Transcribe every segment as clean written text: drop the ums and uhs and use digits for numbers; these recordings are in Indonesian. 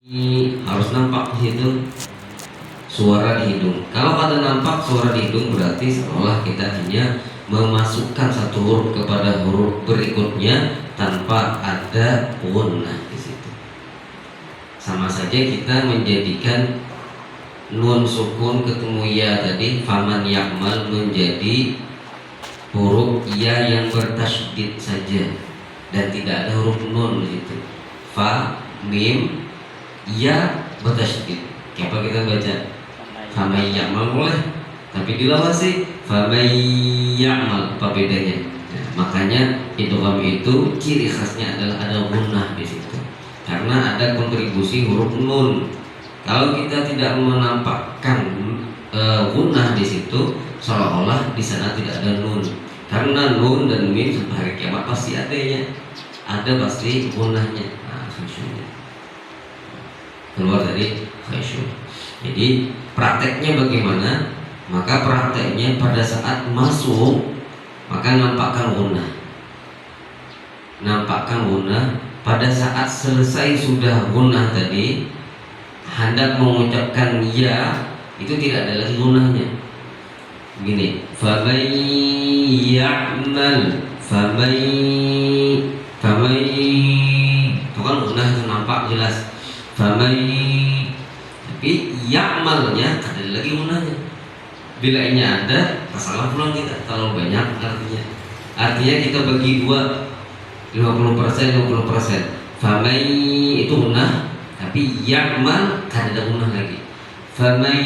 Ini harus nampak di situ suara di hidung. Kalau ada nampak suara di hidung berarti seolah kita hanya memasukkan satu huruf kepada huruf berikutnya tanpa ada gunnah di situ. Sama saja kita menjadikan nun sukun ketemu ya tadi, faman ya'mal, menjadi huruf ya yang bertasydid saja dan tidak ada huruf nun di situ. Fa, mim, ya bertasydid. Apa kita baca? Faman ya'mal boleh, tapi dilawasi faman ya'mal, apa bedanya? Nah, makanya idgham itu ciri khasnya adalah ada gunnah di situ. Karena ada kontribusi huruf nun. Kalau kita tidak menampakkan gunnah di situ, seolah-olah di sana tidak ada nun. Karena nun dan mim sampai hari kiamat pasti adanya, ada pasti gunnahnya. Nah, khusyuknya keluar dari khusyuk. Jadi prakteknya bagaimana? Maka prakteknya pada saat masuk maka nampakkan gunnah. Nampakkan gunnah. Pada saat selesai sudah gunnah tadi, hendak mengucapkan ya, itu tidak ada lagi gunnahnya. Begini, faman ya'mal, faman itu kan gunnah itu nampak jelas. Faman, tapi ya'malnya ada lagi gunnahnya. Bila ini ada, masalah pulang kita terlalu banyak artinya. Artinya kita bagi dua, 50%, 50%. Faman itu gunnah, tapi ya'mal kan ada gunnah lagi. Faman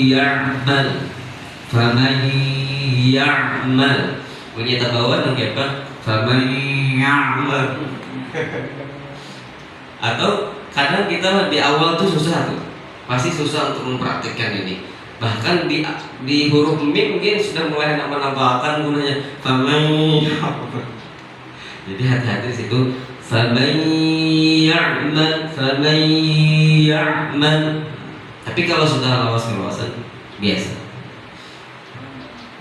ya'mal, faman ya'mal. Punya tabawan dan apa? Faman ya'mal. Atau kadang kita di awal tuh susah tuh, pasti susah untuk mempraktikkan ini. Bahkan di huruf mim mungkin sudah mulai menambahkan gunanya faman ya'mal. Jadi hati-hati di situ. Faman ya'mal, faman ya'mal. Tapi kalau sudah lawas-lawasan biasa.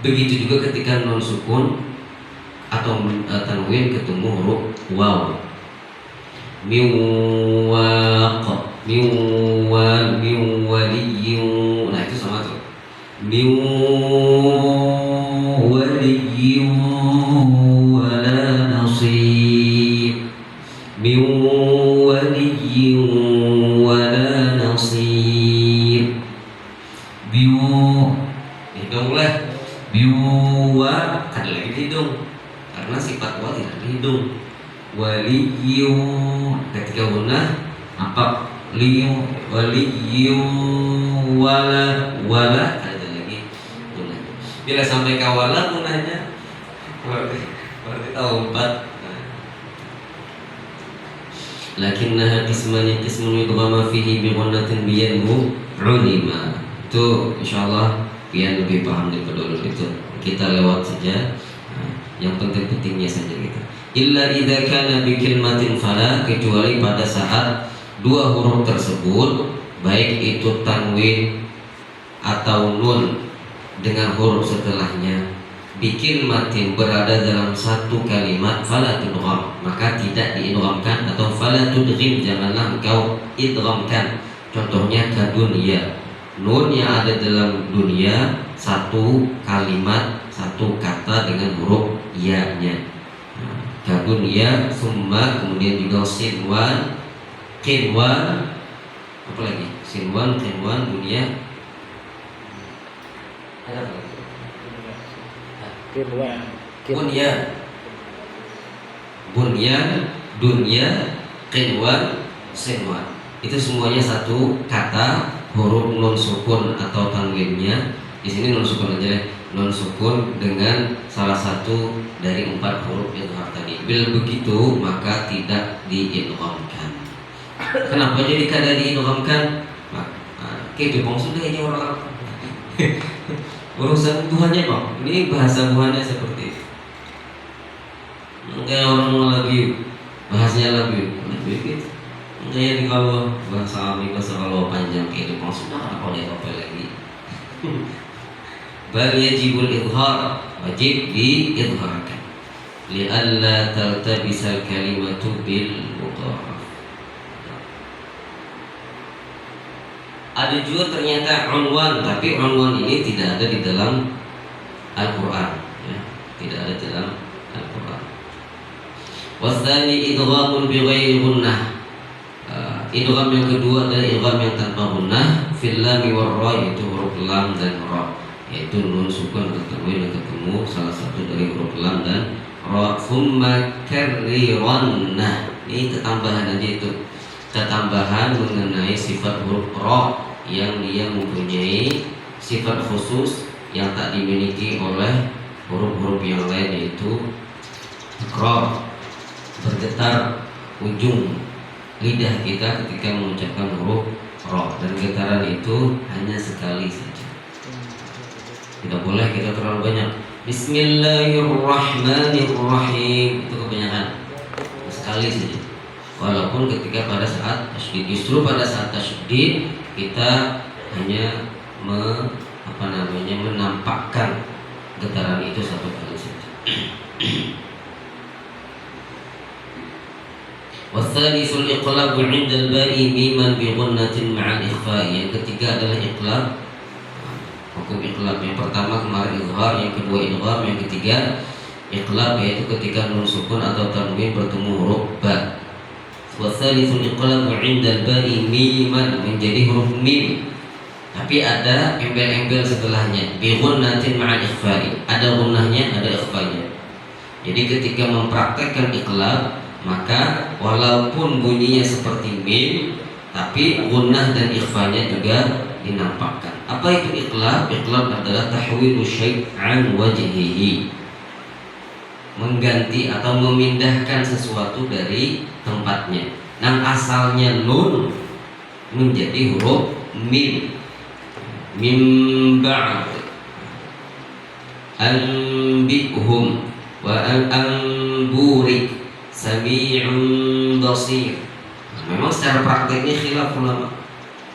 Begitu juga ketika nun sukun atau tanwin ketemu huruf waw. Miwaq, miwal, miwaliyyu. Nah itu sama tuh. Miwaliyyu wala nasib. Miwaliyyu wala nasib. Hidung lah. Biwa ada lagi di hidung karena sifat wa tidak di hidung. Waliyyu ketika gunnah apa? Liyu waliyyu wala ada lagi gunnah. Bila sampai kawala gunnahnya berarti tahu 4. Lakinnaha qismun yudghama fihi bi ghunnatin biyanhu ulima. Itu insyaallah biar lebih paham daripada dulu itu. Kita lewat saja yang penting-pentingnya saja gitu. Illa idza kana bi kalimatin fala, kecuali pada saat dua huruf tersebut baik itu tanwin atau nun dengan huruf setelahnya bikin matin berada dalam satu kalimat, fala tudgham, maka tidak diidghamkan, atau fala tudghim, janganlah engkau idghamkan. Contohnya kadunya, nun yang ada dalam dunia satu kalimat, satu kata dengan huruf ya-nya. Kadunya, summa, kemudian juga sinwan, qinwan, apa lagi? Sinwan, qinwan, dunia. Ada apa? Bunyan, dunia, qinwan, sinwan. Itu semuanya satu kata, huruf nun sukun atau tanwinnya. Di sini nun sukun aja, nun sukun dengan salah satu dari 4 huruf idgham tadi. Bila begitu maka tidak diidghamkan. Kenapa jadi kada diidghamkan? Oke, bang sudah ini orang urusan Tuhannya kok. Ini bahasa Tuhannya seperti itu. Kayak orang lagi bahasanya lebih gitu. Kayak di kalau bahasa kalau panjang kayak bang sudah apa lagi. Bal yajibul idhar, wajib diidharkan li'alla taltabisal kalimatu bil mudhaf. Ada juga ternyata unwan, tapi unwan ini tidak ada di dalam Al-Quran, ya. Tidak ada di dalam Al-Quran. Wasani idghamun bighairi gunnah. Idgham yang kedua adalah idgham yang tanpa gunnah fil lam war ra, yaitu huruf lam dan ra, yaitu nun sukun atau tanwin yang ketemu salah satu dari huruf lam dan ra. Thumma karriranna, ini ketambahan aja itu, ketambahan mengenai sifat huruf ra yang dia mempunyai sifat khusus yang tak dimiliki oleh huruf-huruf yang lain, yaitu ra, bergetar ujung lidah kita ketika mengucapkan huruf ra, dan getaran itu hanya sekali saja. Tidak boleh kita terlalu banyak. Bismillahirrahmanirrahim, itu kebanyakan, sekali saja. Walaupun ketika pada saat tasydid, justru pada saat tasydid kita hanya menampakkan getaran itu satu kali saja. Wasalisul iqlab 'inda al-ba'i miman bi ghunnatin ma'al ikhfa'i. Yang ketiga adalah iqlab. Hukum iqlab yang pertama kemarin izhar, yang kedua idgham, yang ketiga iqlab, yaitu ketika nun sukun atau tanwin bertemu huruf ba. Wasalisul iqlab 'inda al-ba'i miman, menjadi huruf mim, tapi ada embel-embel setelahnya, bi ghunnatin ma'al ikhfa'i. Ada gunnahnya, ada ikhfa'nya. Jadi ketika mempraktekkan iqlab, maka walaupun bunyinya seperti mim, tapi gunnah dan ikhfanya juga dinampakkan. Apa itu iqlab? Iqlab adalah tahwilu syai' an wajhihi, mengganti atau memindahkan sesuatu dari tempatnya. Nah, asalnya nun menjadi huruf mim. Mim ba'd anbi'hum wa anburik Sami'un basir. Memang secara prakteknya khilaf ulama,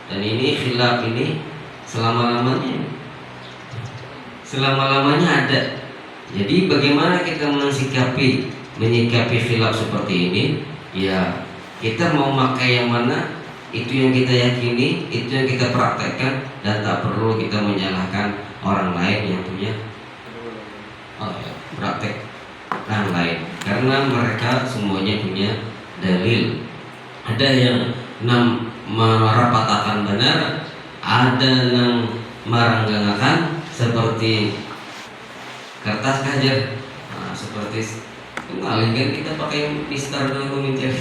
dan ini khilaf ini selama-lamanya ada. Jadi bagaimana kita menyikapi khilaf seperti ini? Ya, kita mau pakai yang mana, itu yang kita yakini, itu yang kita praktekkan, dan tak perlu kita menyalahkan orang lain yang punya praktek yang lain, karena mereka semuanya punya dalil. Ada yang merapatakan benar, ada yang meranggangakan seperti kertas kajar, seperti mengalihkan kita pakai mistar dalam komentar,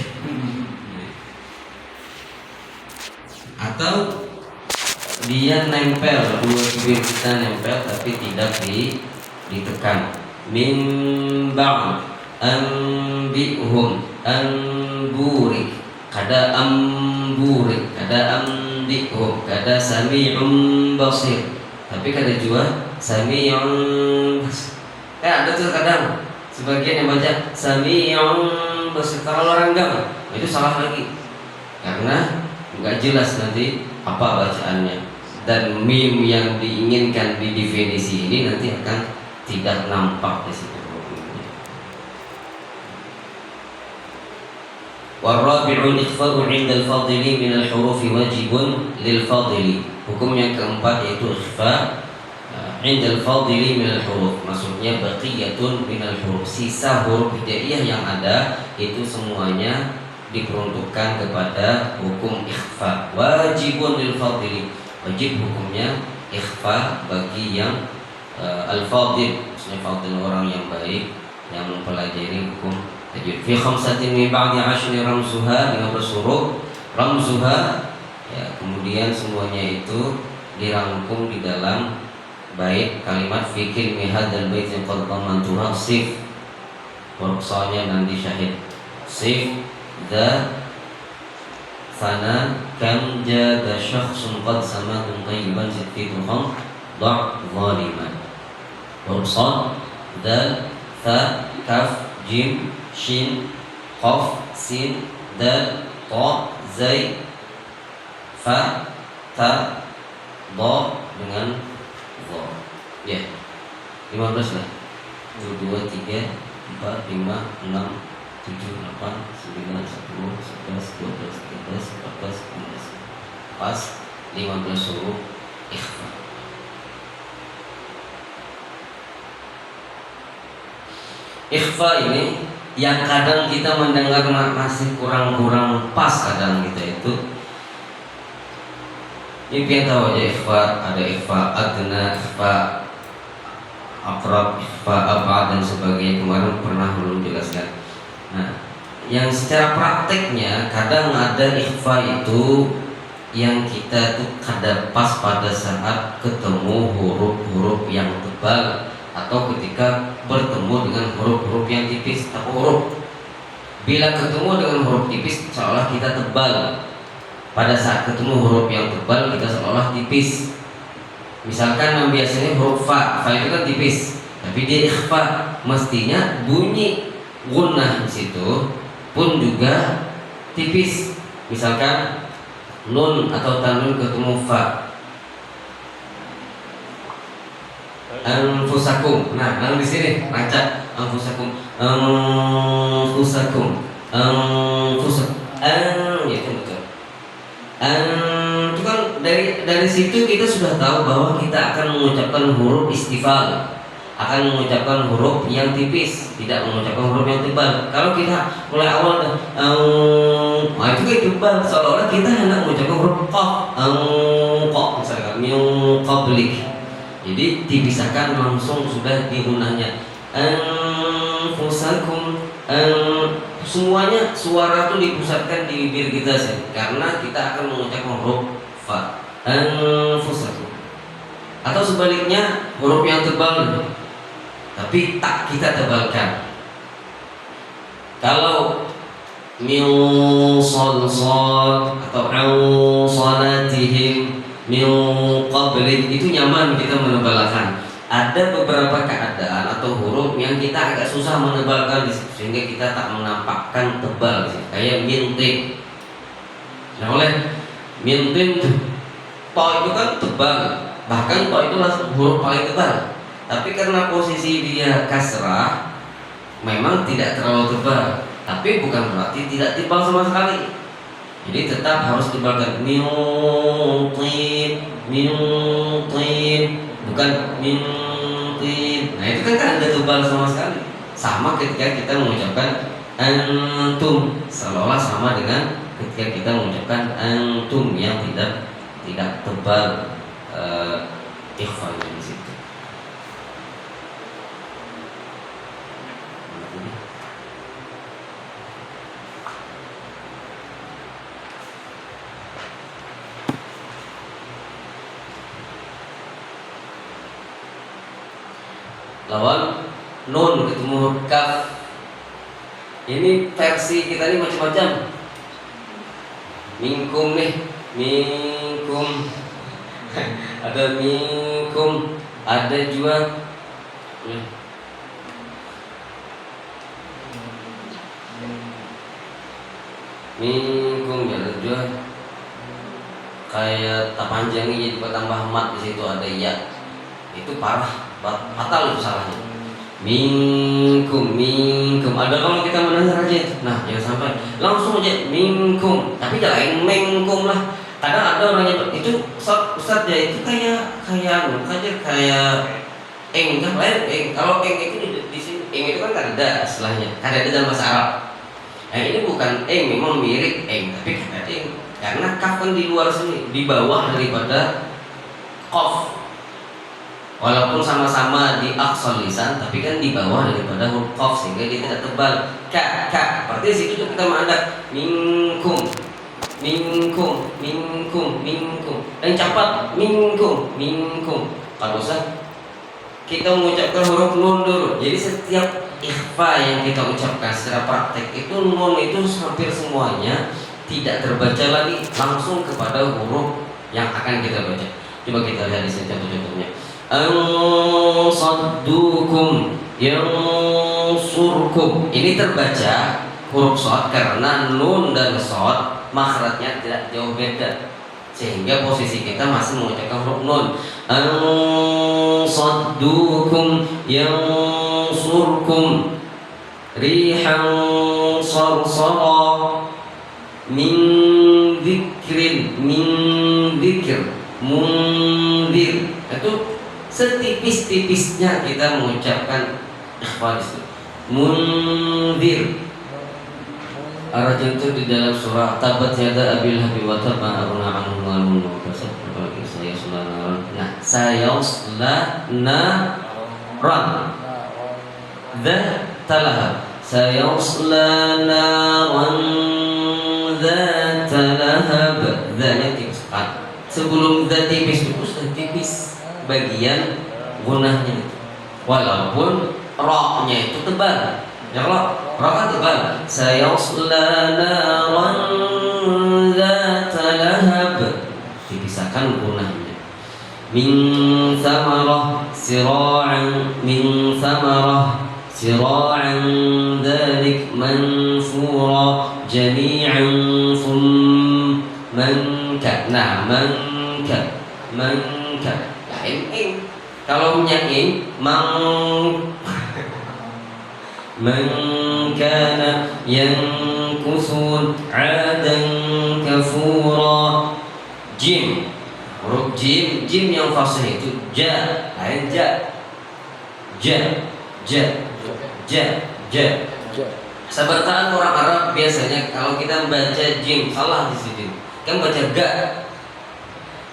atau dia nempel, dua bibir kita nempel tapi tidak ditekan. Min ba'd anbi'hum anburik, kada amburik, kada ambi'hum, kada sami'un basir, tapi kada juga sami'un basir. Ada tuh kadang sebagian yang baca sami'un basir, kalau orang enggak, itu salah lagi, karena enggak jelas nanti apa bacaannya, dan mim yang diinginkan di definisi ini nanti akan tidak nampak di situ. Warabi'ul ikhfa'u 'inda al-fadili min al-huruf wajibun lil fadili. Hukum yang keempat yaitu ikhfa' 'inda al-fadili min al-huruf. Maksudnya baqiyatun min al-huruf. Sisa huruf hijaiyah yang ada itu semuanya diperuntukkan kepada hukum ikhfa'. Wajibun lil fadili. Wajib hukumnya ikhfa' bagi yang al-fadil, maksudnya fadil orang yang baik yang mempelajari hukum tajwid. Fi khamsatin min ba'di 'ashri ramzuha, 15 huruf ramzuha, ya, kemudian semuanya itu dirangkum di dalam bait kalimat fi kilmi hadzal bait yang qad dhamantuha sif, huruf soalnya nanti syahid sif da fana kam jada syakhsun qad samadun tayyiban sittitu kham da' zaliman. Huruf shad, dal, tha, kaf, jim, shin, qaf, sin, dal, ta, zai, fa, ta, da dengan dha. Ya, 15 lah. 1, 2, 3, 4, 5, 6, 7, 8, 9, 10, 11, 12, 13, 14, 15. Pas 15 huruf ikhfa. Ikhfa ini yang kadang kita mendengar masih kurang-kurang pas, kadang kita itu ini tahu aja ikhfa, ada ikhfa adna, ikhfa aqrab, ikhfa ab'ad dan sebagainya, kemarin pernah belum jelaskan. Nah, yang secara prakteknya kadang ada ikhfa itu yang kita tuh kadang pas pada saat ketemu huruf-huruf yang tebal atau ketika bertemu dengan huruf-huruf yang tipis atau huruf. Bila ketemu dengan huruf tipis seolah kita tebal. Pada saat ketemu huruf yang tebal kita seolah tipis. Misalkan biasanya huruf fa itu kan tipis, tapi dia ikhfa, mestinya bunyi gunnah di situ pun juga tipis. Misalkan nun atau tanwin ketemu fa, anfusakum. Nah, di sini baca anfusakum, anfusakum, anfusakum. Itu betul. Itu kan dari situ kita sudah tahu bahwa kita akan mengucapkan huruf istifal, akan mengucapkan huruf yang tipis, tidak mengucapkan huruf yang tebal. Kalau kita mulai awal itu kayak tebal, seolah-olah kita hendak mengucapkan huruf qaf, qaf misalkan min qablik. Jadi dipisahkan langsung sudah di gunanya. Anfusakum, semuanya suara itu dipusatkan di bibir kita sih, karena kita akan mengucapkan huruf fa. Anfusakum. Atau sebaliknya huruf yang tebal tapi tak kita tebalkan. Kalau min salsal atau salatihim min qablik itu nyaman kita menebalkan. Ada beberapa keadaan atau huruf yang kita agak susah menebalkan sehingga kita tak menampakkan tebal, kayak mintin. Nah, oleh mintin to itu kan tebal, bahkan to itu langsung huruf paling tebal. Tapi karena posisi dia kasrah memang tidak terlalu tebal, tapi bukan berarti tidak tebal sama sekali. Jadi tetap harus tebalkan mintin, bukan mintin. Nah itu kan ada tebal sama sekali. Sama ketika kita mengucapkan antum, seolah-olah sama dengan ketika kita mengucapkan antum yang tidak tebal ikhfanya di situ. Lawan nun ketemu kaf. Ini versi kita ini macam-macam. Minkum nih, minkum. Ada minkum, ada juga minkum, ada juga kayak tak panjangnya jadi tambah mat di situ ada ya. Itu parah. Fatal itu salahnya. Minkum. Ada kalau kita mendengar aja. Nah, jangan sampai langsung aja minkum. Tapi jangan mengkum lah. Kadang ada orang yang itu Ustaz ya itu kayak eng kan lain eng. Kalau eng itu di sini eng itu kan ada istilahnya. Ada dalam bahasa Arab. Nah, ini bukan eng, memang mirip eng tapi kan ada eng. Karena kaf kan di luar sini, di bawah daripada qaf. Walaupun sama-sama di aqsal lisan, tapi kan di bawah daripada huruf qaf sehingga dia tidak tebal. Ka. Berarti situ kita menanda minkum. Dan cepat minkum. Kalau usah kita mengucapkan huruf nun dulu. Jadi setiap ikhfa yang kita ucapkan secara praktek itu nun itu hampir semuanya tidak terbaca lagi, langsung kepada huruf yang akan kita baca. Coba kita lihat di sini contoh-contohnya. Ansaddukum yansurkum. Ini terbaca huruf shad karena nun dan shad makhrajnya tidak jauh beda, sehingga posisi kita masih mengucapkan huruf nun. Ansaddukum yansurkum rihan sarsara min dzikrin dzikr, mundir. Itu setipis-tipisnya kita mengucapkan ikhfa itu. Mundir. Arajin itu di dalam surah Tabat yada abil habi wa tabba aruna anhu wa anhu kasab apalagi saya sulana. Nah, sayasla naran dzat sayasla naran dzat lahab. Dzanya tipis. Sebelum dzat tipis itu sudah tipis bagian gunahnya, walaupun ra-nya itu tebal. Ya Allah, ra kan tebal. Sayasla naran dzat lahab, dipisahkan gunahnya. Min samarah sira'an, min samarah sira'an dzalik manfura jami'an manka. Nah, manka in. Kalau punya in man kana yankusun adan kafura. Jim, huruf jim yang fasih itu ja, lain ja. Sebenarnya orang Arab biasanya kalau kita baca jim salah di sini, kan baca ga.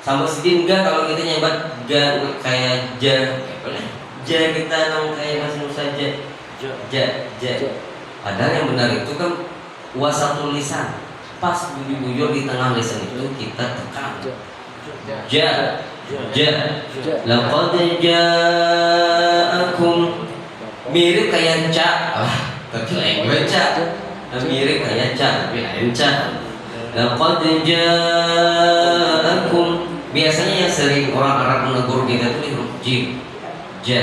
Sama sedih enggak kalau kita nyebat ga kayak ja. Ja kita nang kayak bahasa saja. Ja. Padahal yang benar itu kan wasatul lisan. Pas buyur di tengah lisan itu kita tekan. Ja. Laqad ja'akum, mirip kayak ca. Tapi lain baca. Mirip kayak ca, tapi lain ca. Laqad ja'akum. Biasanya yang sering orang Arab menegur kita itu huruf jim. Ja.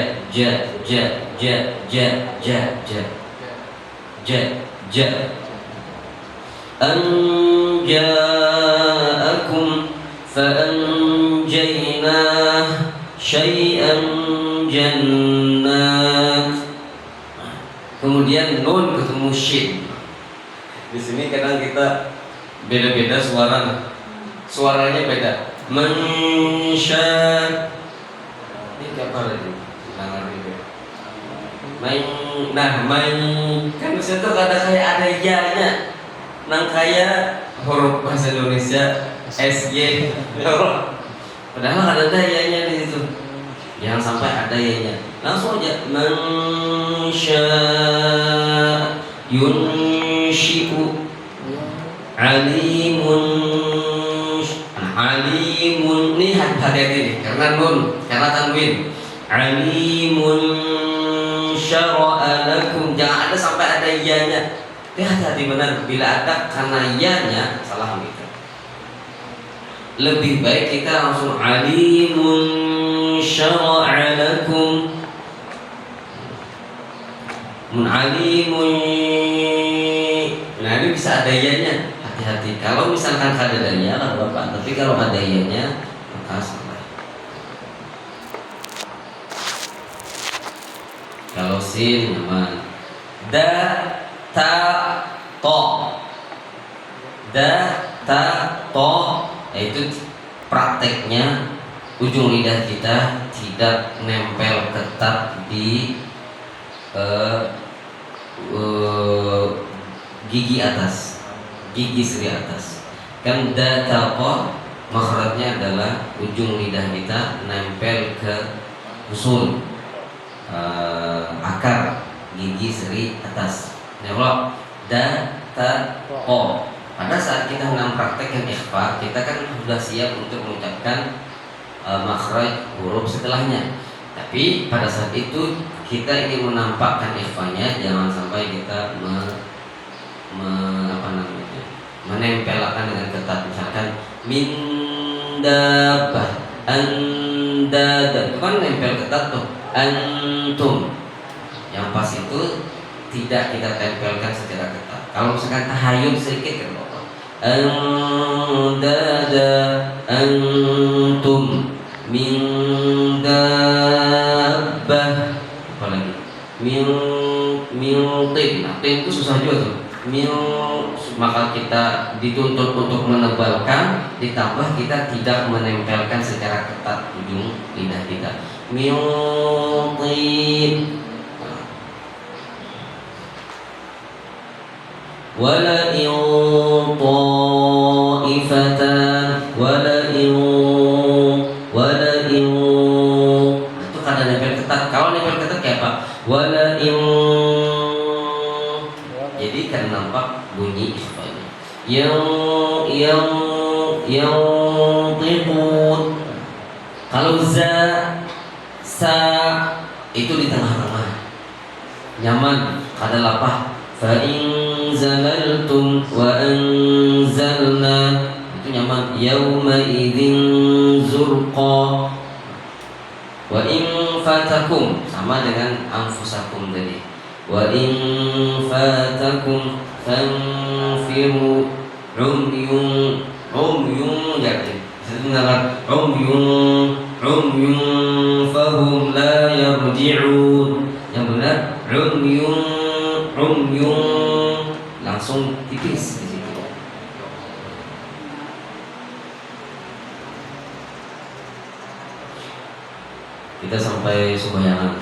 Anja'akum fa'anjaynah syai'an jannat. Kemudian nun ketemu shin. Di sini kadang kita beda-beda suaranya beda. Mansya, ini apa lagi? Kan di situ ada ya-nya, nang kayak huruf bahasa Indonesia SY. Padahal ada ya-nya di situ. Jangan sampai ada ya-nya. Langsung aja mansya yunshi'u alimun nih hati-hati nih karena nun, karena tanwin. Alimun syara'a lakum, jangan ada sampai ada ya-nya. Hati-hati benar, bila ada karena ya-nya salah kita. Lebih baik kita langsung alimun syara'a lakum. Alimun, nah ini bisa ada ya-nya. Hati-hati, kalau misalkan ada ya kan Bapak, tapi kalau ada ya-nya maka salah. Kalau sin aman. Itu prakteknya ujung lidah kita tidak nempel ketat di gigi atas, gigi seri atas. Kan dataqa makhrajnya adalah ujung lidah kita nempel ke usul akar gigi seri atas. Nah, dataqa. Pada saat kita mempraktekkan ikhfa, kita kan sudah siap untuk mengucapkan makhraj huruf setelahnya. Tapi pada saat itu kita ingin menampakkan ikhfanya, jangan sampai kita menempelkan dengan ketat. Misalkan min dabbah, andada, itu kan nempel ketat tuh. Antum, yang pas itu tidak kita tempelkan secara ketat. Kalau misalkan tahayul sedikit kan Bapak, andada, antum, min dabbah, apalagi min tin. Nah, tin itu susah juga tuh. maka kita dituntut untuk menebalkan, ditambah kita tidak menempelkan secara ketat ujung lidah kita. Min wala in ta'ifatan itu kada nempel ketat. Kalau nempel ketat kayak apa? Wala in, jadi kan nampak bunyi ikhfanya. Yang tiqut. Kalau sa itu di tengah-tengah, nyaman, kada lapah. Fa in zalaltum wa anzalna, itu nyaman. Yauma idzin zurqa. Wa in fatakum, sama dengan anfusakum tadi. Wa in fatakum fanfiru umyun yakin. Sebenarnya umyun fahum la yarji'un. Yang benar umyun langsung tipis di situ. Kita sampai sembayangan.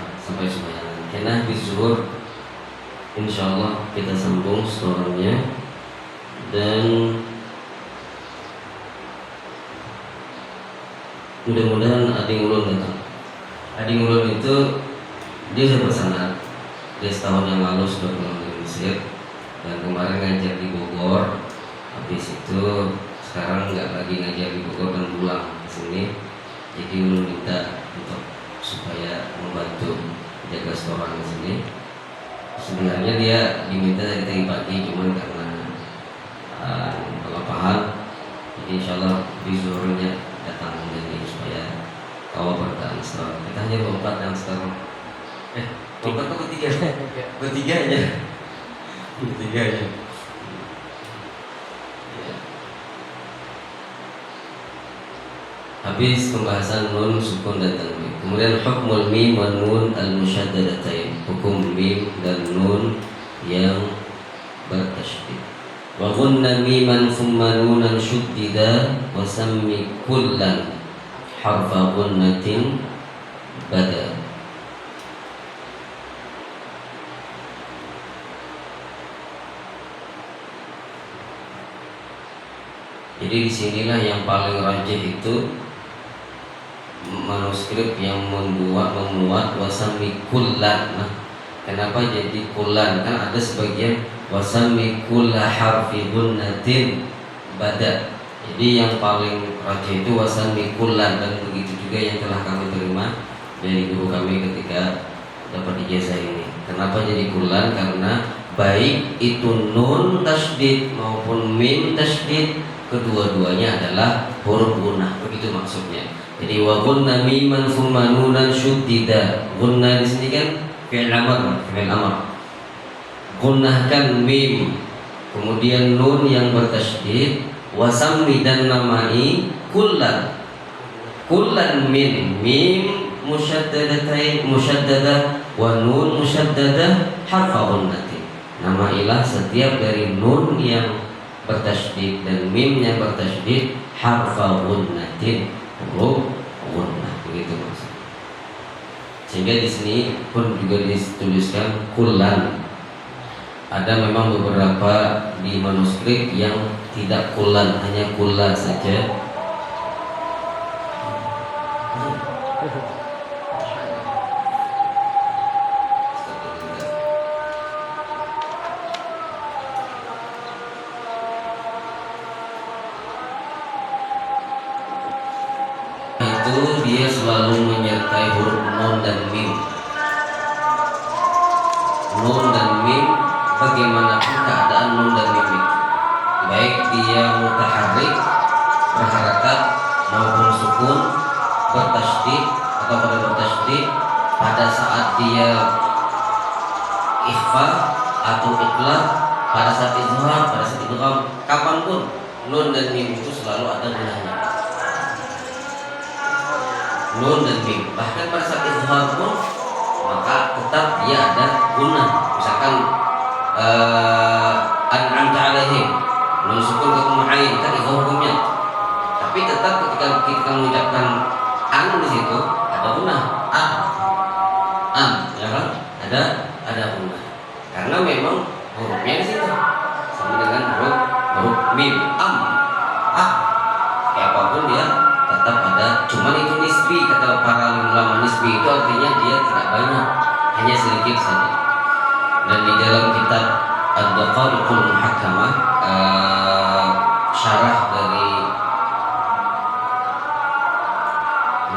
Kena bizuhur, insyaallah kita sambung setelahnya. Dan mudah-mudahan adik ulun datang. Adik ulun itu dia sudah bersanad. Dia setahun yang lalu sudah pulang dari Mesir dan kemarin ngajar di Bogor. Habis itu sekarang nggak lagi ngajar di Bogor dan pulang ke sini. Jadi ulun minta untuk supaya membantu jaga restoran di sini. Sebenarnya dia diminta dari pagi, cuman karena kelelahan, jadi insyaallah di zuhurnya datang menjadi supaya kawal bertahan restoran. Kita hanya berempat yang restoran. Berempat atau bertiga? Bertiga aja. Habis pembahasan nun, sukun dan tanwin. Kemudian hukmul mim wan nun al-musyaddadatain. Hukum mim dan nun yang bertasydid. Wa ghunna miman thumma nunan syuddida wa sammi kullan harfa ghunnatin bada. Jadi disinilah yang paling rajih itu manuskrip yang memuat wasami kullan. Nah, kenapa jadi kullan? Kan ada sebagian wasami kulla harfi gunnatin bada. Jadi yang paling rajih itu wasami kullan, dan begitu juga yang telah kami terima dari guru kami ketika dapat ijazah ini. Kenapa jadi kullan? Karena baik itu nun tasydid maupun mim tasydid, kedua-duanya adalah huruf gunnah, begitu maksudnya. Jadi wa gunna miman thumma nunan syuddida. Gunnah di sini kan fi'il amr. Gunnahkan mim, kemudian nun yang bertasydid, wasammi dan namai kullan min mim musyaddadah wa nun musyaddadah harfa gunnatin. Namailah setiap dari nun yang bertasydid dan mim yang bertasydid harfa gunnatin, huruf gunnah, begitu maksudnya. Sehingga di sini pun juga dituliskan kullan. Ada memang beberapa di manuskrip yang tidak kullan, hanya kulla saja. Itu dia selalu menyertai huruf nun dan mim. Nun dan mim, bagaimanapun keadaan nun dan mim itu, baik dia mutaharrik berharakat maupun sukun, bertasydid atau pada bertasydid, pada saat dia ikhfa atau iqlab, pada saat izhar, pada saat idgham, kapanpun nun dan mim itu selalu ada gunanya. Nun dan mim, bahkan pada saat izhar pun maka tetap dia ada guna. Misalkan an'amta alaihim, nun sukun ketemu ain kan itu hukumnya. Tapi tetap ketika kita mengucapkan an di situ ada gunnah an ya kan, ada gunnah karena memang hurufnya di situ sama dengan huruf mim kayak apapun dia tetap ada, cuman itu nisbi, kata para ulama nisbi itu artinya dia tidak banyak, hanya sedikit saja. Dan di dalam kitab Ad-Daqaiqul Muhakkamah syarah dari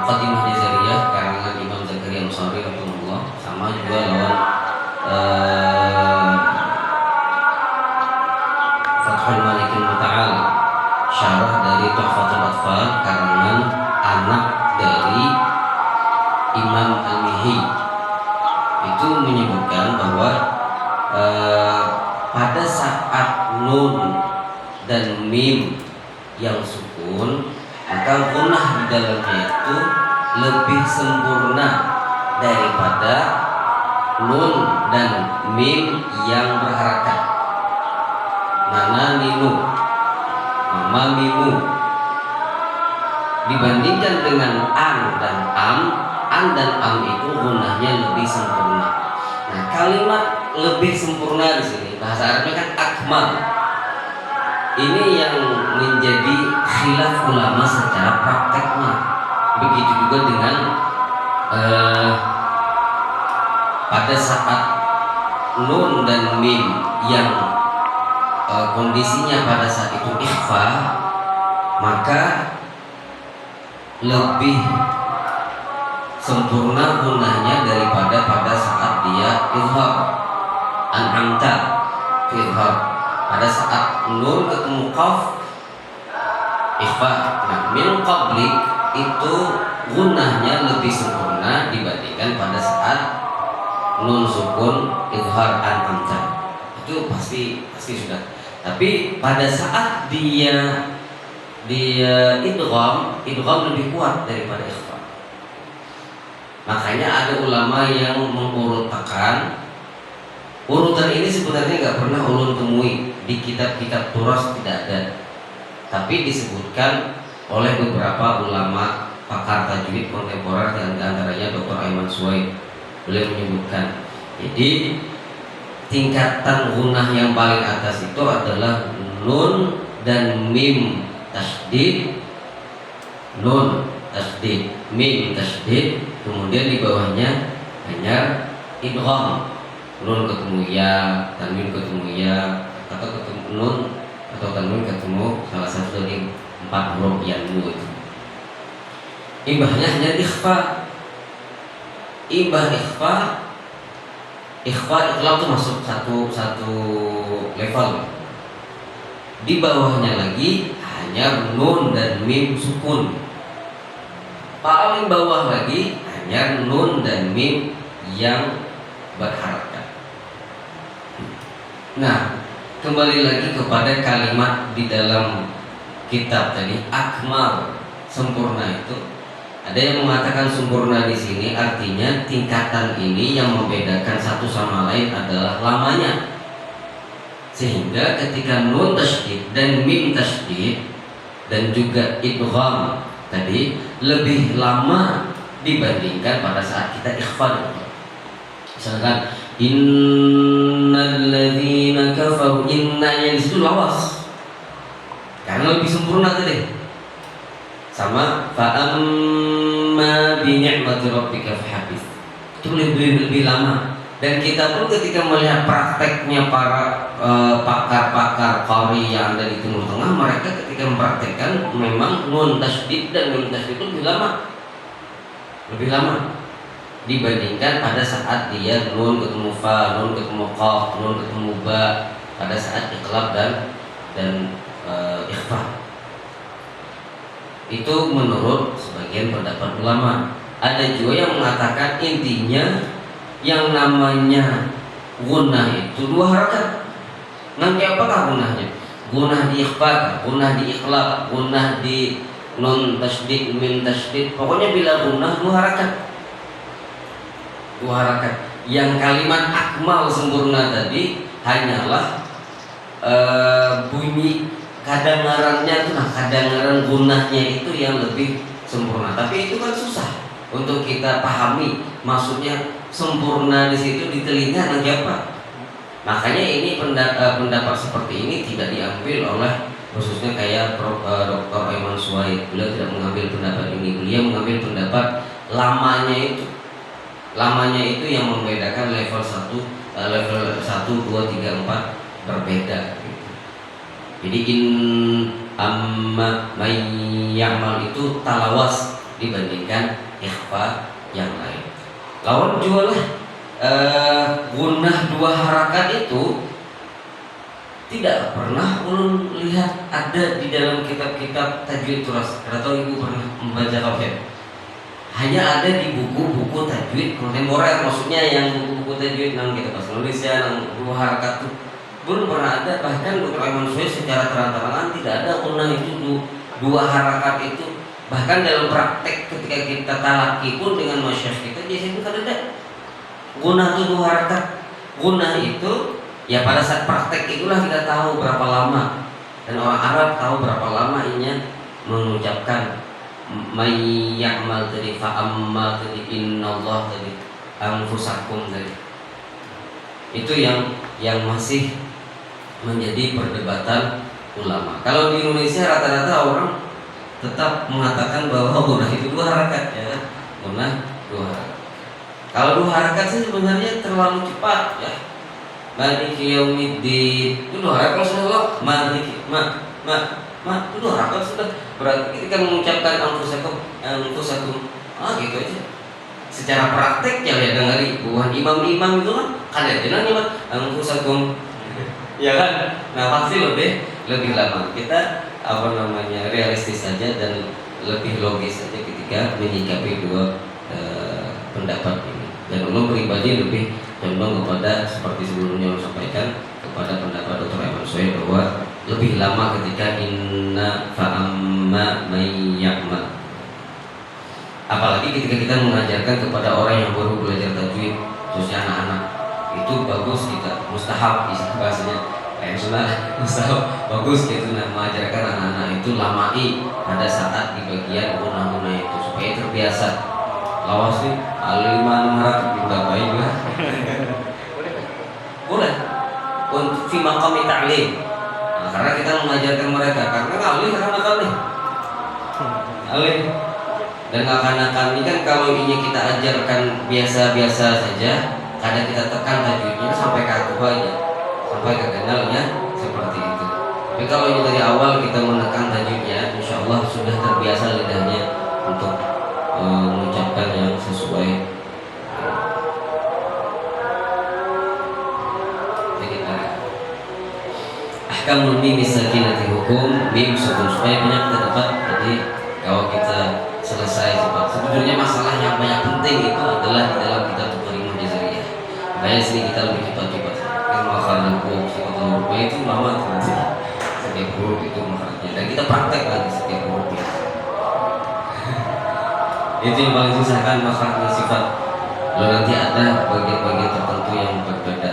Muqaddimah Jazairiyah karangan Imam Zakaria Ansari rahimahullah, sama juga lawan Fathul Malikil Muta'al syarah dari Tuhfatul Atfal karangan anak dari Imam Al-Mihi, itu menyebutkan bahwa pada saat nun dan mim yang sukun, maka gunnah di dalamnya itu lebih sempurna daripada nun dan mim yang berharakat. Nana ninu, mama mimu, dibandingkan dengan an dan am itu gunnahnya lebih sempurna. Nah, kalimat lebih sempurna di sini bahasa Arabnya kan akmal. Ini yang menjadi khilaf ulama secara prakteknya. Begitu juga dengan pada saat nun dan mim yang kondisinya pada saat itu ikhfa, maka lebih sempurna gunnahnya daripada pada saat dia izhar. An'amta izhar, pada saat nun ketemu qaf ikhfa. Nah, min qablik itu gunnahnya lebih sempurna dibandingkan pada saat nun sukun izhar an'amta. Itu pasti sudah. Tapi pada saat dia idgham lebih kuat daripada ikhfa. Makanya ada ulama yang mengurutakan. Urutan ini sebenarnya nggak pernah ulun temui di kitab-kitab turas, tidak ada. Tapi disebutkan oleh beberapa ulama pakar tajwid kontemporer, di antaranya Dr. Aiman Suwaid. Beliau menyebutkan, jadi tingkatan gunnah yang paling atas itu adalah nun dan mim tasdid, nun tasdid, mim tasdid, kemudian di bawahnya hanya idgham, nun ketemu ya, tanwin ketemu ya, atau ketemu nun atau tanwin ketemu salah satu dari 4 huruf yang itu. Ibahnya hanya ikhfa. Ikhfa ikhlas itu masuk satu level. Di bawahnya lagi hanya nun dan mim sukun. Paling bawah lagi hanya nun dan mim yang berharakat. Nah, kembali lagi kepada kalimat di dalam kitab tadi, akmal, sempurna itu. Ada yang mengatakan sempurna di sini artinya tingkatan ini yang membedakan satu sama lain adalah lamanya. Sehingga ketika nun tasydid dan mim tasydid dan juga idgham tadi lebih lama dibandingkan pada saat kita ikhfa. Misalkan innal ladzina kafaru, innanya di situ lawas karena lebih sempurna tadi. Sama fa'amma bi ni'mati rabbika fahaddits, itu lebih lama. Dan kita pun ketika melihat prakteknya para pakar-pakar qari yang ada di Timur Tengah, mereka ketika mempraktekkan memang nun tasydid dan mim tasydid itu lebih lama dibandingkan pada saat dia nun ketemu fa, nun ketemu qaf, nun ketemu ba pada saat iqlab dan ikhfa. Itu menurut sebagian pendapat ulama. Ada juga yang mengatakan intinya yang namanya gunnah itu 2 harakat. Nanti apakah gunnahnya? Gunnah di ikhfa, gunnah di iqlab, gunnah di nun tasydid, mim tasydid. Pokoknya bila gunnah 2 harakat. 2 harakat. Yang kalimat akmal sempurna tadi hanyalah bunyi kadangarannya tuh, nah kadangaran gunahnya itu yang lebih sempurna. Tapi itu kan susah untuk kita pahami, maksudnya sempurna di situ di telinga nanti apa. Makanya ini pendapat seperti ini tidak diambil oleh khususnya kayak Dr. Aiman Suwaid. Beliau tidak mengambil pendapat ini, beliau mengambil pendapat lamanya itu. Lamanya itu yang membedakan level 1, level 1, 2, 3, 4 berbeda. Jadi in amma mayyamal itu talawas dibandingkan ikhfa yang lain. Lawan jualah gunah 2 harakat itu tidak pernah ulun lihat ada di dalam kitab-kitab tajwid turas. Atau ibu pernah membaca kafir? Hanya ada di buku-buku tajwid kontemporer, maksudnya yang buku-buku tajwid yang kita bahasa Indonesia yang 2 harakat itu belum pernah ada. Bahkan Dr. Aiman Suwaid secara terang-terangan tidak ada gunah itu 2 harakat itu. Bahkan dalam praktek ketika kita talaki pun dengan masyarakat kita biasanya itu ada gunah itu 2 harakat. Gunah itu ya pada saat praktek itulah kita tahu berapa lama, dan orang Arab tahu berapa lama inya mengucapkan may ya'mal tadi, fa'ammal tadi, innallah tadi, anfusakum tadi. Itu yang masih menjadi perdebatan ulama. Kalau di Indonesia rata-rata orang tetap mengatakan bahwa gunah itu 2 harakat ya, gunah 2 harakat. Kalau 2 harakat sih sebenarnya terlalu cepat ya. Maliki yaumiddin itu 2 harakat. Kalau Rasulullah maliki itu 2 harakat sudah. Berarti ketika mengucapkan anfusakum gitu aja. Secara praktek ya lihat dari buah imam-imam itu kan ada jenengnya anfusakum. Ya kan? Nah, pasti lebih lama. Kita realistis saja dan lebih logis saja ketika menyikapi 2 pendapat ini. Dan ulun pribadi lebih condong kepada seperti sebelumnya saya sampaikan, kepada pendapat Dr. Aiman Suwaid bahwa lebih lama ketika inna fa'amma mayyamal. Apalagi ketika kita mengajarkan kepada orang yang baru belajar tajwid, khususnya anak-anak, itu bagus kita mustahab bahasanya kayak sunnah, mustahab bagus gitu mengajarkan anak-anak itu lamai pada saat di bagian gunah-gunah itu supaya terbiasa. Lawas nih aliman harap juga baik lah. Boleh untuk fi maqami ta'lim. Karena kita mengajarkan mereka, karena alih dan akan-akan ini kan kalau ini kita ajarkan biasa-biasa saja, kadang kita tekan tajwidnya sampai kaku aja, sampai ke kenalnya seperti itu. Tapi kalau ini dari awal kita menekan tajwidnya, insya Allah sudah terbiasa lidahnya untuk mengucapkan yang sesuai. Ahkamul mim sakinati, hukum mim sukun supaya banyak kita dapat. Jadi kalau kita selesai cepat. Sebetulnya masalah yang banyak penting itu adalah di dalam kitab Karimah Jazariyah. Makanya sini kita lebih cepat-cepat. Kan makhluk hukum sifat hurufnya itu lama nanti. Setiap huruf itu makhluknya dan kita praktek lagi setiap hurufnya. Itu yang paling susah kan, makhluk sifat. Lalu nanti ada bagian-bagian tertentu yang berbeda,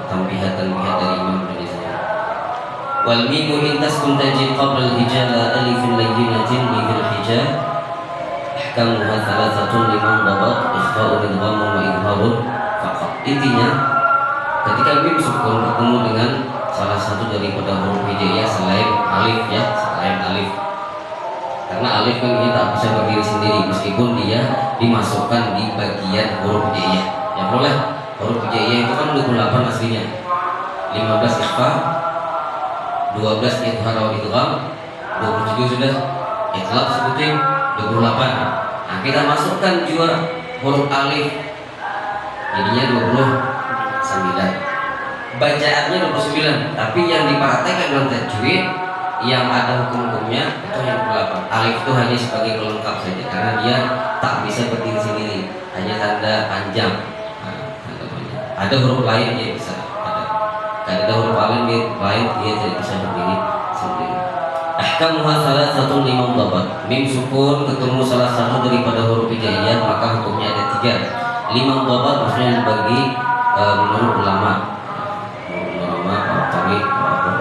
tambihat-tambihat dari Imam Jazariyah. Wal mimu in taskun tajid qabla al-hijala alifin layyinatin bidil hijab ahkamuha thalathatun liman dabat ikhfa'u idghamun wa idharun faqat. Intinya ketika mim sukun bertemu dengan salah satu daripada huruf hijaiyah selain alif ya, selain alif. Karena alif kan ini tak bisa berdiri sendiri meskipun dia dimasukkan di bagian huruf hijaiyah. Ya boleh, huruf hijaiyah itu kan 28 aslinya. 15 ikhfa, 12 idhar wa idgham, 27 sudah itlaq sebutin 28. Nah, kita masukkan juga huruf alif jadinya 29. Bacaannya 29, tapi yang dipraktekkan dalam tajwid yang ada hukum-hukumnya itu yang 28. Alif itu hanya sebagai pelengkap saja karena dia tak bisa berdiri sendiri, hanya tanda panjang. Nah, tanda panjang. Ada huruf lain dia bisa ada huruf lain dia tidak bisa berdiri sendiri. Ahkamuha thalathatun liman dabat. Mim sukun ketemu salah satu daripada huruf hijaiyah maka hukumnya ada 3. Liman dabat maksudnya dibagi menurut ulama,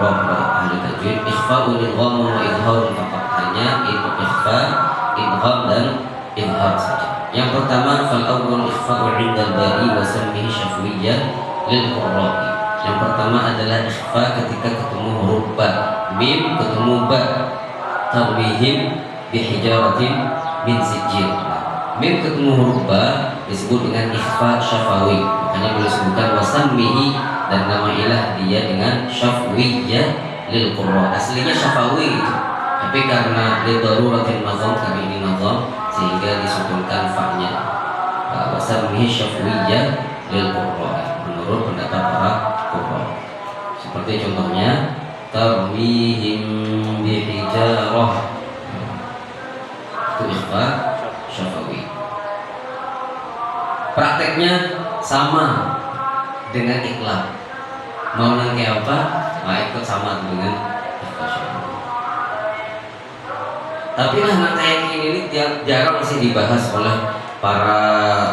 para ahli tajwid, ikhfa ikhfa'u idgham wa idhar faqat, hanya ikhfa, idgham dan idhar saja. Yang pertama fal awwal ikhfa'u 'inda al-ba'i wa sammihi syafwiyyah lil qurra'i. Yang pertama adalah ikhfa ketika ketemu huruf ba, mim ketemu ba, tarwihim bihijaratin min sijil. Mim ketemu huruf ba disebut dengan ikhfa syafawi, makanya beliau sebutkan wasammihi, dan nama ilah dia dengan syafwiyyah lil qurra. Aslinya syafawi itu, tapi karena lidaruratin nazam, karena ini nazam, sehingga disukunkan fa-nya. Wasammihi syafwiyyah lil qurra menurut pendapat para qurra. Seperti contohnya tarmihim bihijarah, itu ikhfa syafawi. Prakteknya sama dengan ikhlas. Mau nanti apa? Nah, ikut sama dengan ikhfa syafawi. Tapi nah kayak ini jarang masih dibahas oleh para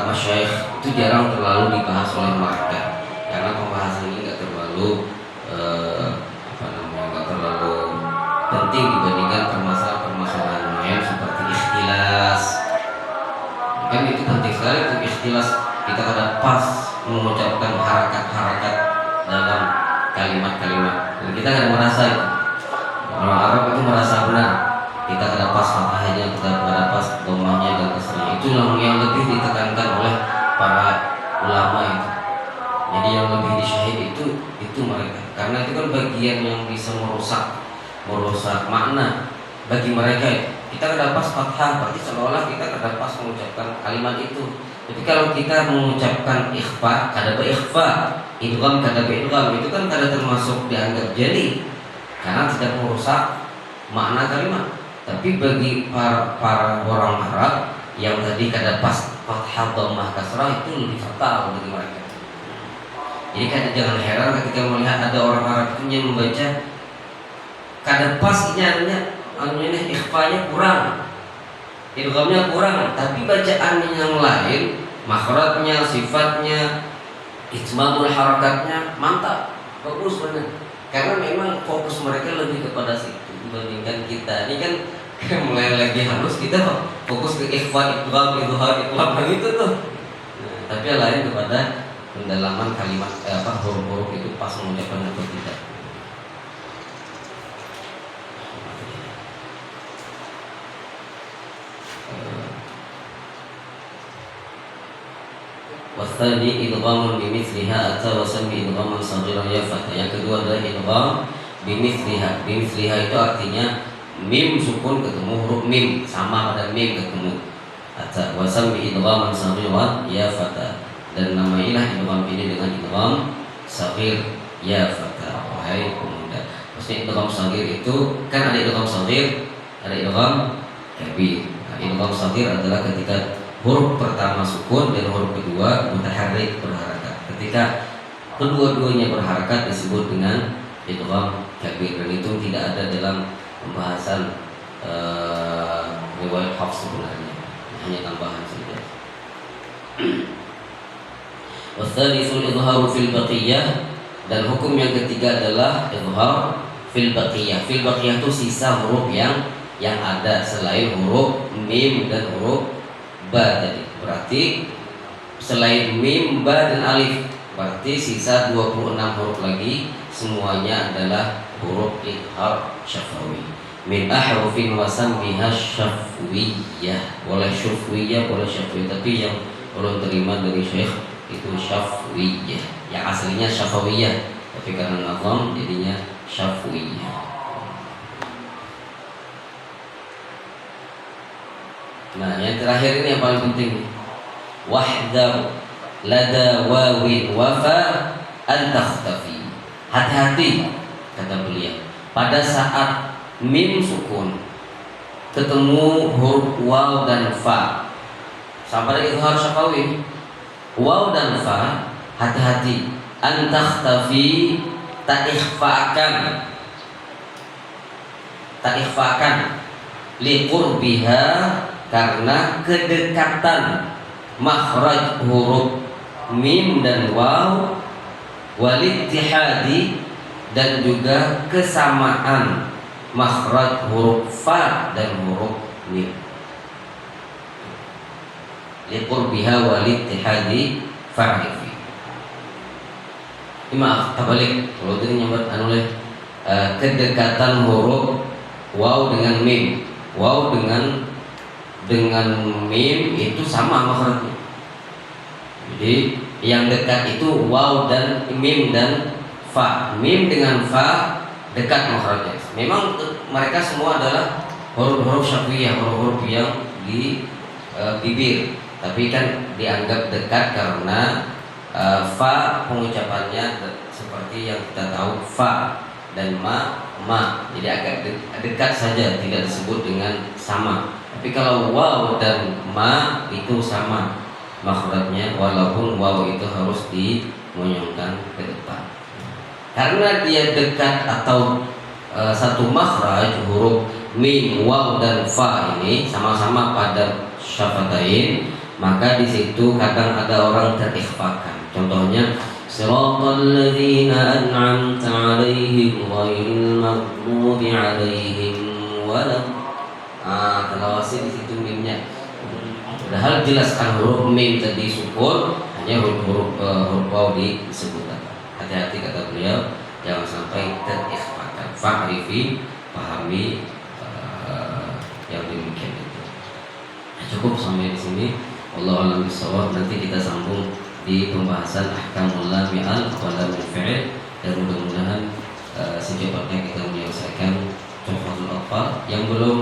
masyayikh, itu jarang terlalu dibahas oleh mereka, karena pembahasan ini nggak terlalu nggak terlalu penting dibandingkan permasalahan lain seperti ikhtilas. Kan itu penting sekali untuk ikhtilas, kita ada pas mengucapkan harakat-harakat dalam kalimat-kalimat, dan kita akan merasa itu. Orang Arab itu merasa benar, kita ada pas fathahnya, kita ada pas dhammahnya dan kasrahnya. Itu yang lebih ditekankan oleh para ulama itu. Jadi yang lebih disyahid itu mereka, karena itu kan bagian yang bisa merusak makna bagi mereka. Kita ada pas fathah, berarti seolah kita ada pas mengucapkan kalimat itu. Tapi kalau kita mengucapkan ikhfa, kada ikhfa, idgham kada idgham, itu kan kada termasuk dianggap jadi, karena tidak merusak makna kalimat. Tapi bagi para orang Arab yang tadi kada pas fathah dhammah kasrah, itu lebih fatal bagi mereka. Jadi kada jangan heran ketika melihat ada orang Arab itu yang membaca kada pas anunya ikhfanya kurang, idghamnya kurang, tapi bacaan yang lain, makhrajnya, sifatnya, itmamul harakatnya mantap, bagus benar. Karena memang fokus mereka lebih kepada situ dibandingkan kita. Ini kan mulai lagi halus, kita fokus ke ikhfa, idgham, idhar, ikhlam itu tuh. Nah, tapi yang lain kepada pendalaman kalimat huruf-huruf itu pas mengucapkan atau tidak. Wasani idghamun bimithliha atau wasami idghaman saghiran ya fatha. Yang kedua adalah idgham bimithliha. Bimithliha itu artinya mim sukun ketemu huruf mim, sama pada mim ketemu. Atau wasami idghaman saghiran ya fatha. Dan nama ilah idgham ini dengan idgham saghir ya fatha, wahai pemuda. Maksudnya idgham saghir itu kan ada idgham saghir, ada idgham kabir. Idgham saghir adalah ketika huruf pertama sukun dan huruf kedua mutaharrik berharakat. Ketika kedua-duanya berharakat disebut dengan idgham kabir, dan itu tidak ada dalam pembahasan riwayat Hafs sebenarnya, hanya tambahan saja. Watsalitsul idharu fil baqiyah, dan hukum yang ketiga adalah idhar fil baqiyah. Fil baqiyah itu sisa huruf yang ada selain huruf mim dan huruf ba tadi. Berarti selain mim, ba dan alif, berarti sisa 26 huruf lagi, semuanya adalah huruf idhar syafawi. Min ahrufin wa sammiha syafwiyyah. Boleh syafwiyyah, boleh syafwi, tapi yang belum terima dari syekh itu syafwiyyah. Yang aslinya syafawiyah, tapi karena nazam jadinya syafwiyyah. Nah, yang terakhir ini yang paling penting. Wahdar lada wawin wafa an takhtafi. Hati-hati, kata beliau, pada saat mim sukun ketemu huruf waw dan fa, sama ada idhar syafawi, waw dan fa, hati-hati, an takhtafi, tak ikhfakan liqurbiha, karena kedekatan makhraj huruf mim dan waw, walittihadi, dan juga kesamaan makhraj huruf fa dan huruf mim. Liqurbiha walittihadi fa'rifi. Ini maaf, terbalik. Kalau ini nyambat kedekatan huruf waw dengan mim. Waw dengan mim itu sama makhrajnya. Jadi yang dekat itu waw dan mim dan fa. Mim dengan fa dekat makhrajnya. Memang mereka semua adalah huruf-huruf syafi'iyah, huruf-huruf yang di bibir, tapi kan dianggap dekat karena fa pengucapannya seperti yang kita tahu fa dan ma. Jadi agak dekat saja, tidak disebut dengan sama. Tapi kalau waw dan ma itu sama makhrajnya, walaupun waw itu harus dimonyongkan ke depan. Karena dia dekat atau satu makhraj, huruf mim, waw dan fa ini sama-sama pada syafatain, maka di situ kadang ada orang terikhfakan. Contohnya siratal ladzina an'amta 'alaihim ghairil maghdubi 'alaihim walad. Terlewasi di situ mimnya. Padahal jelaskan huruf mim tadi sukun, hanya huruf waw disebutkan. Hati-hati kata beliau, jangan sampai terikhfakan. Fa'rifi, pahami yang demikian itu. Cukup sampai di sini. Wallahu a'lam bishawab. Nanti kita sambung di pembahasan ahkamul lam al lam fi'il, dan mudah-mudahan secepatnya kita menyelesaikan Tuhfatul Atfal. Yang belum